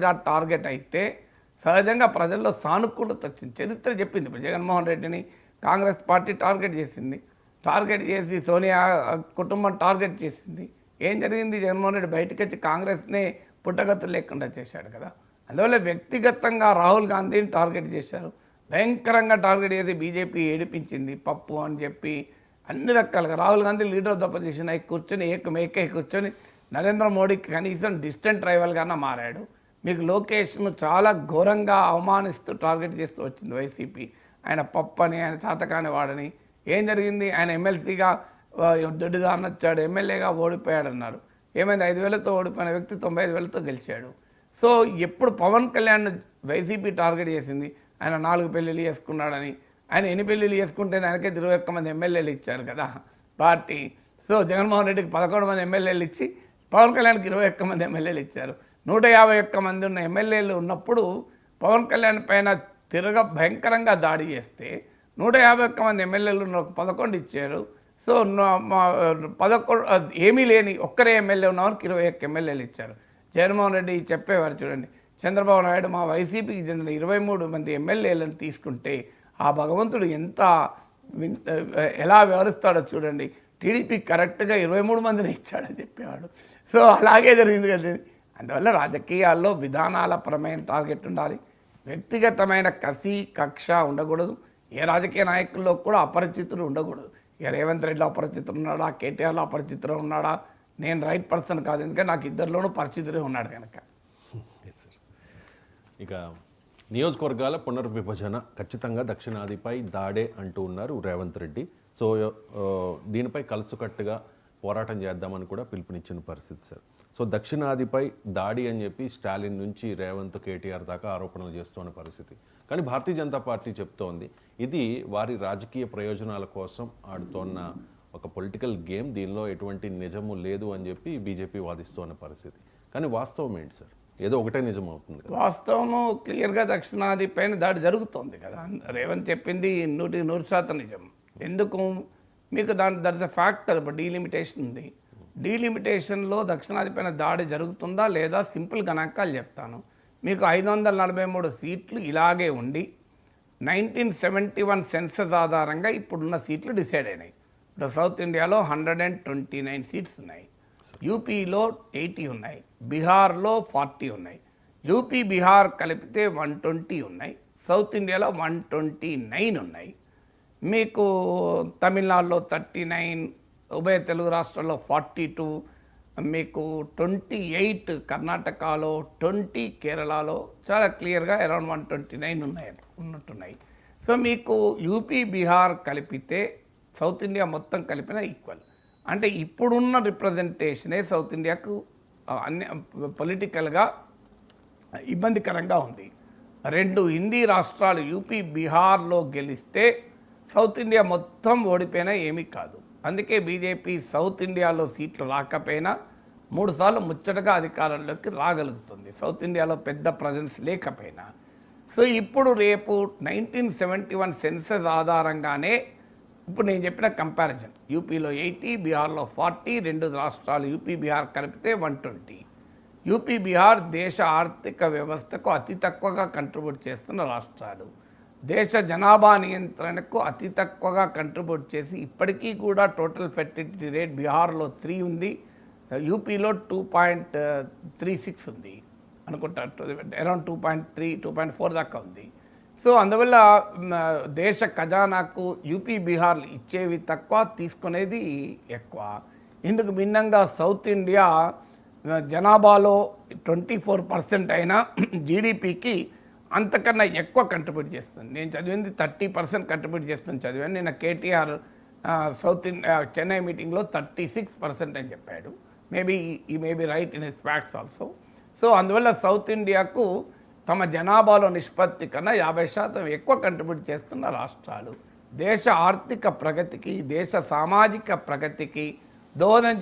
గా టార్గెట్ అయితే సహజంగా ప్రజల్లో సానుకూలత వచ్చింది. చరిత్ర చెప్పింది. ఇప్పుడు జగన్మోహన్ రెడ్డిని కాంగ్రెస్ పార్టీ టార్గెట్ చేసింది. టార్గెట్ చేసి సోనియా కుటుంబం టార్గెట్ చేసింది. ఏం జరిగింది? జగన్మోహన్ రెడ్డి బయటకు వచ్చి కాంగ్రెస్ని పుట్టగతులు లేకుండా చేశాడు కదా. అందువల్ల వ్యక్తిగతంగా రాహుల్ గాంధీని టార్గెట్ చేశారు. భయంకరంగా టార్గెట్ చేసి బీజేపీ ఏడిపించింది. పప్పు అని చెప్పి అన్ని రకాలుగా Rahul Gandhi leader of the opposition అయి కూర్చొని ఏకమేకే కూర్చొని నరేంద్ర మోడీకి కనీసం డిస్టెంట్ రైవల్గానే మారాడు. మీకు లోకేష్ను చాలా ఘోరంగా అవమానిస్తూ టార్గెట్ చేస్తూ వచ్చింది వైసీపీ. ఆయన పప్పు అని, ఆయన చేతకాని వాడని. ఏం జరిగింది? ఆయన ఎమ్మెల్సీగా దొడ్డుగా నచ్చాడు, ఎమ్మెల్యేగా ఓడిపోయాడన్నారు. ఏమైంది? 5,000తో ఓడిపోయిన వ్యక్తి 95,000తో గెలిచాడు. సో ఎప్పుడు పవన్ కళ్యాణ్ వైసీపీ టార్గెట్ చేసింది, ఆయన 4 పెళ్ళిళ్ళు చేసుకున్నాడని. ఆయన ఎన్ని పెళ్ళిళ్ళు చేసుకుంటే ఆయనకే 21 మంది ఎమ్మెల్యేలు ఇచ్చారు కదా పార్టీ. సో జగన్మోహన్ రెడ్డికి 11 మంది ఎమ్మెల్యేలు ఇచ్చి పవన్ కళ్యాణ్కి 21 మంది ఎమ్మెల్యేలు ఇచ్చారు. 151 మంది ఉన్న ఎమ్మెల్యేలు ఉన్నప్పుడు పవన్ కళ్యాణ్ పైన భయంకరంగా దాడి చేస్తే 151 మంది ఎమ్మెల్యేలు 11 ఇచ్చారు. సో 11 ఏమీ లేని ఒక్కరే ఎమ్మెల్యే ఉన్నవారికి 21 ఎమ్మెల్యేలు ఇచ్చారు. జగన్మోహన్ రెడ్డి చెప్పేవారు చూడండి, చంద్రబాబు నాయుడు మా వైసీపీకి చెందిన 23 మంది ఎమ్మెల్యేలను తీసుకుంటే ఆ భగవంతుడు ఎలా వ్యవహరిస్తాడో చూడండి, టీడీపీ కరెక్ట్గా 23 మందిని ఇచ్చాడని చెప్పేవాడు. సో అలాగే జరిగింది కదా. అందువల్ల రాజకీయాల్లో విధానాల పరమైన టార్గెట్ ఉండాలి, వ్యక్తిగతమైన కసి కక్ష ఉండకూడదు. ఏ రాజకీయ నాయకుల్లో కూడా అపరిచితులు ఉండకూడదు. ఇక రేవంత్ రెడ్డిలో అపరిచితులు ఉన్నాడా, కేటీఆర్లో అపరిచితులు ఉన్నాడా? నేను రైట్ పర్సన్ కాదు, ఎందుకంటే నాకు ఇద్దరిలోనూ పరిచితులే ఉన్నాడు కనుక. ఇక నియోజకవర్గాల పునర్విభజన ఖచ్చితంగా దక్షిణాదిపై దాడే అంటూ ఉన్నారు రేవంత్ రెడ్డి. సో దీనిపై కలుసుకట్టుగా పోరాటం చేద్దామని కూడా పిలుపునిచ్చిన పరిస్థితి సార్. సో దక్షిణాదిపై దాడి అని చెప్పి స్టాలిన్ నుంచి రేవంత్, కేటీఆర్ దాకా ఆరోపణలు చేస్తున్న పరిస్థితి. కానీ భారతీయ జనతా పార్టీ చెప్తోంది ఇది వారి రాజకీయ ప్రయోజనాల కోసం ఆడుతోన్న ఒక పొలిటికల్ గేమ్, దీనిలో ఎటువంటి నిజము లేదు అని చెప్పి బీజేపీ వాదిస్తున్న పరిస్థితి. కానీ వాస్తవం ఏంటి సార్? ఏదో ఒకటే నిజం అవుతుంది. వాస్తవము క్లియర్గా దక్షిణాది పైన దాడి జరుగుతోంది కదా. రేవంత్ చెప్పింది 100% నిజం. ఎందుకు? మీకు దట్ ఇస్ అ ఫ్యాక్ట్ కదా. ఇప్పుడు డీలిమిటేషన్ ఉంది. డీలిమిటేషన్లో దక్షిణాది పైన దాడి జరుగుతుందా లేదా? సింపుల్ గణాంకాలు చెప్తాను మీకు. 543 సీట్లు ఇలాగే ఉండి 1971 సెన్సస్ ఆధారంగా ఇప్పుడున్న సీట్లు డిసైడ్ అయినాయి. ఇప్పుడు సౌత్ ఇండియాలో 129 సీట్స్ ఉన్నాయి, యూపీలో 80 ఉన్నాయి, బీహార్లో 40 ఉన్నాయి. యూపీ బీహార్ కలిపితే 120 ఉన్నాయి, సౌత్ ఇండియాలో 129 ఉన్నాయి. మీకు తమిళనాడులో 39, ఉభయ తెలుగు రాష్ట్రాల్లో 42, మీకు 28 కర్ణాటకలో, 20 కేరళలో, చాలా క్లియర్గా అరౌండ్ 129 ఉన్నట్టున్నాయి. సో మీకు యూపీ బీహార్ కలిపితే సౌత్ ఇండియా మొత్తం కలిపిన ఈక్వల్. అంటే ఇప్పుడున్న రిప్రజెంటేషనే సౌత్ ఇండియాకు అన్ని పొలిటికల్గా ఇబ్బందికరంగా ఉంది. 2 హిందీ రాష్ట్రాలు యూపీ బీహార్లో గెలిస్తే సౌత్ ఇండియా మొత్తం ఓడిపోయినా ఏమీ కాదు. అందుకే బీజేపీ సౌత్ ఇండియాలో సీట్లు రాకపోయినా 3 సార్లు ముచ్చటగా అధికారంలోకి రాగలుగుతుంది, సౌత్ ఇండియాలో పెద్ద ప్రజెన్స్ లేకపోయినా. సో ఇప్పుడు రేపు 1971 సెన్సస్ ఆధారంగానే ఇప్పుడు నేను చెప్పిన కంపారిజన్, యూపీలో 80, బీహార్లో 40, 2 రాష్ట్రాలు యూపీ బీహార్ కలిపితే 120. యూపీ బీహార్ దేశ ఆర్థిక వ్యవస్థకు అతి తక్కువగా కంట్రిబ్యూట్ చేస్తున్న రాష్ట్రాలు. దేశ జనాభా నియంత్రణకు అతి తక్కువగా కంట్రిబ్యూట్ చేసి ఇప్పటికీ కూడా టోటల్ ఫెర్టిలిటీ రేట్ బీహార్లో 3 ఉంది, యూపీలో 2.36 ఉంది అనుకుంటా, అరౌండ్ 2.3, 2.4 దాకా ఉంది. సో అందువల్ల దేశ ఖజానాకు యూపీ బీహార్లు ఇచ్చేవి తక్కువ, తీసుకునేది ఎక్కువ. ఇందుకు భిన్నంగా సౌత్ ఇండియా జనాభాలో 24% అయినా జీడిపికి అంతకన్నా ఎక్కువ కంట్రిబ్యూట్ చేస్తుంది. నేను చదివింది 30% కంట్రిబ్యూట్ చేస్తుంది చదివాను. నేను కేటీఆర్ సౌత్ ఇండియా చెన్నై మీటింగ్లో 36% అని చెప్పాడు. మేబీ ఈ maybe right in his facts also. So అందువల్ల సౌత్ ఇండియాకు తమ జనాభాలో నిష్పత్తి కన్నా 50% ఎక్కువ కంట్రిబ్యూట్ చేస్తున్న రాష్ట్రాలు. దేశ ఆర్థిక ప్రగతికి, దేశ సామాజిక ప్రగతికి దోహదం